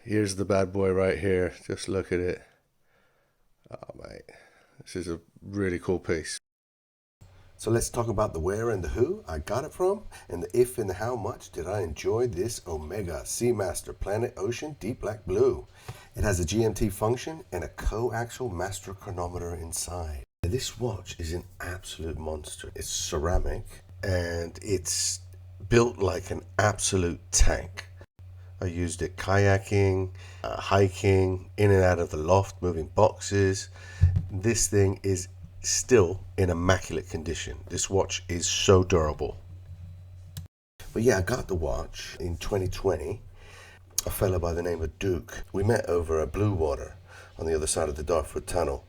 Here's the bad boy right here. Just look at it. Oh, mate. This is a really cool piece. So let's talk about the where and the who I got it from, and the if and the how much did I enjoy this Omega Seamaster Planet Ocean Deep Black Blue. It has a GMT function and a coaxial master chronometer inside. This watch is an absolute monster. It's ceramic and it's built like an absolute tank. I used it kayaking, hiking, in and out of the loft, moving boxes. This thing is still in immaculate condition. This watch is so durable. But yeah, I got the watch in 2020. A fella by the name of Duke. We met over at Blue Water on the other side of the Dartford Tunnel.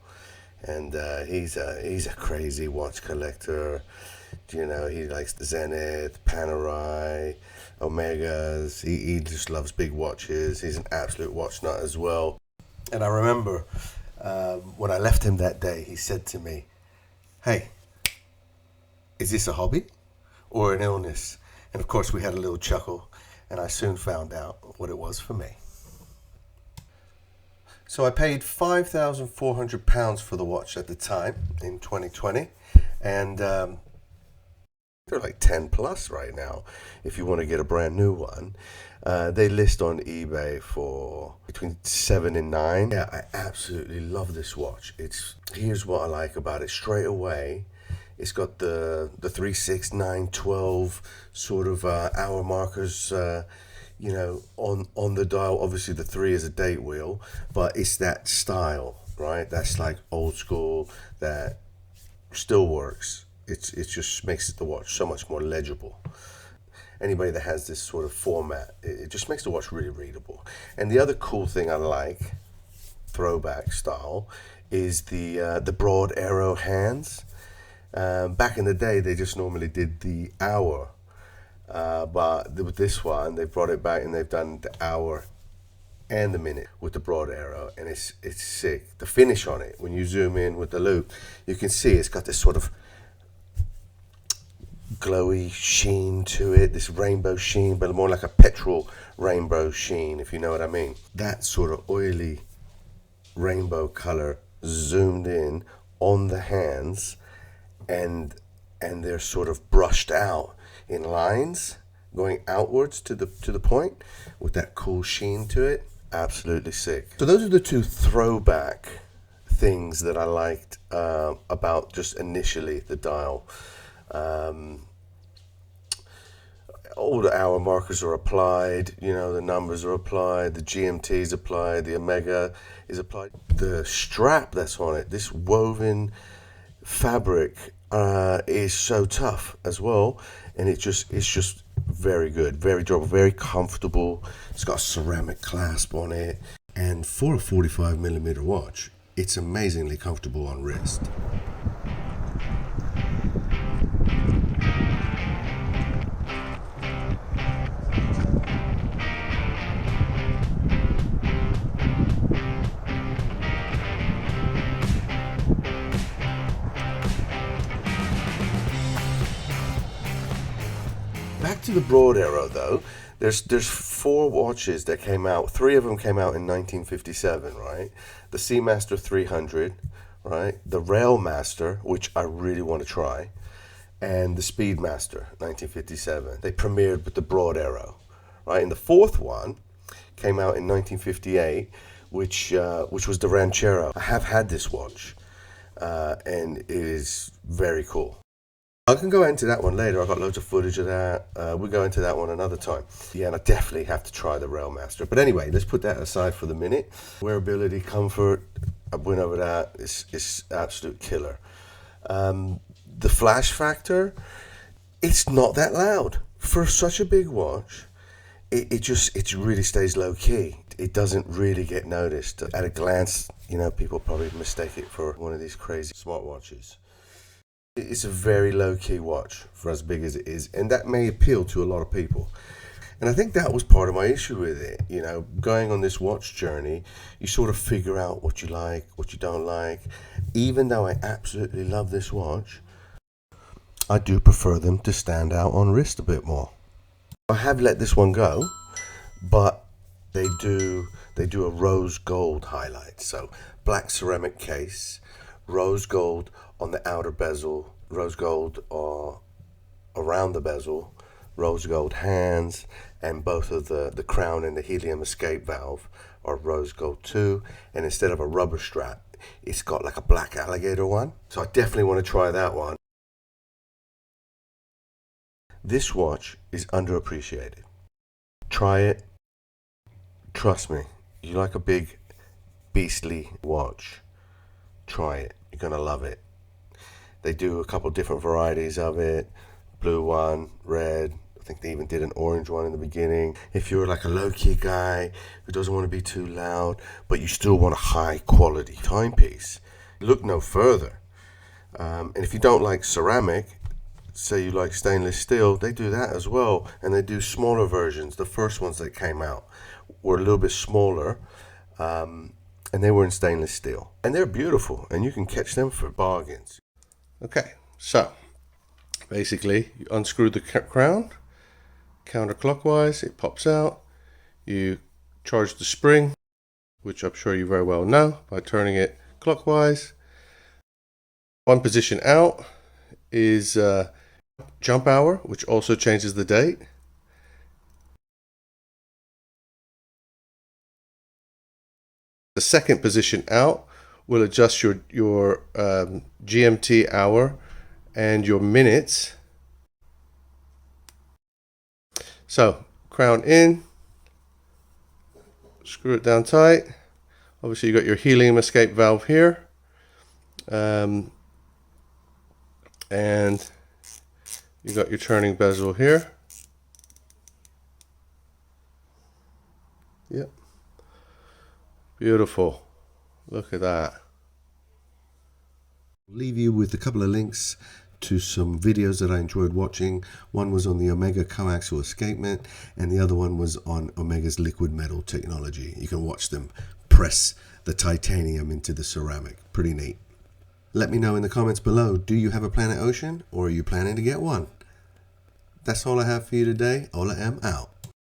And he's a crazy watch collector. You know, he likes the Zenith, Panerai, Omegas. He just loves big watches. He's an absolute watch nut as well. And I remember when I left him that day, he said to me, "Hey, is this a hobby or an illness?" And of course we had a little chuckle, and I soon found out what it was for me. So I paid £5,400 for the watch at the time in 2020, and they're like 10 plus right now if you want to get a brand new one. They list on eBay for between 7 and 9. Yeah, I absolutely love this watch. Here's what I like about it. Straight away, it's got the 3, 6, 9, 12 sort of hour markers, you know, on the dial. Obviously the 3 is a date wheel, but it's that style, right? That's like old school, that still works. It just makes the watch so much more legible. Anybody that has this sort of format, it just makes the watch really readable. And the other cool thing I like, throwback style, is the broad arrow hands. Back in the day, they just normally did the hour. But with this one, they've brought it back and they've done the hour and the minute with the broad arrow, and it's sick. The finish on it, when you zoom in with the loop, you can see it's got this sort of glowy sheen to it, this rainbow sheen, but more like a petrol rainbow sheen, if you know what I mean. That sort of oily rainbow color zoomed in on the hands, and they're sort of brushed out in lines going outwards to the point with that cool sheen to it. Absolutely sick. So those are the two throwback things that I liked about just initially the dial. All the hour markers are applied, you know, the numbers are applied, the GMT is applied, the Omega is applied. The strap that's on it, this woven fabric, is so tough as well, and it's just very good, very durable, very comfortable. It's got a ceramic clasp on it, and for a 45mm watch, it's amazingly comfortable on wrist. Back to the broad arrow though, there's 4 watches that came out. 3 of them came out in 1957, right? The Seamaster 300, right? The Railmaster, which I really want to try, and the Speedmaster 1957. They premiered with the broad arrow, right? And the 4th one came out in 1958, which was the Ranchero. I have had this watch, and it is very cool. I can go into that one later. I've got loads of footage of that. We'll go into that one another time. Yeah, and I definitely have to try the Railmaster. But anyway, let's put that aside for the minute. Wearability, comfort, I went over that. It's absolute killer. The flash factor, it's not that loud. For such a big watch, it really stays low key. It doesn't really get noticed. At a glance, you know, people probably mistake it for one of these crazy smartwatches. It's a very low-key watch for as big as it is, and that may appeal to a lot of people. And I think that was part of my issue with it. You know, going on this watch journey, you sort of figure out what you like, what you don't like. Even though I absolutely love this watch, I do prefer them to stand out on wrist a bit more. I have let this one go, but they do a rose gold highlight. So black ceramic case, rose gold on the outer bezel, rose gold around the bezel, rose gold hands, and both of the crown and the helium escape valve are rose gold too. And instead of a rubber strap, it's got like a black alligator one. So I definitely want to try that one. This watch is underappreciated. Try it. Trust me, you like a big beastly watch, try it. You're going to love it. They do a couple different varieties of it. Blue one, red. I think they even did an orange one in the beginning. If you're like a low-key guy who doesn't want to be too loud, but you still want a high-quality timepiece, look no further. And if you don't like ceramic, say you like stainless steel, they do that as well. And they do smaller versions. The first ones that came out were a little bit smaller, and they were in stainless steel. And they're beautiful, and you can catch them for bargains. Okay, so basically you unscrew the crown counterclockwise, it pops out. You charge the spring, which I'm sure you very well know, by turning it clockwise. One position out is jump hour, which also changes the date. The second position out will adjust your GMT hour and your minutes. So crown in, screw it down tight. Obviously you got your helium escape valve here, and you got your turning bezel here. Yep. Beautiful. Look at that. I'll leave you with a couple of links to some videos that I enjoyed watching. One was on the Omega Coaxial escapement, and the other one was on Omega's liquid metal technology. You can watch them press the titanium into the ceramic. Pretty neat. Let me know in the comments below, do you have a Planet Ocean, or are you planning to get one? That's all I have for you today. Ola M out.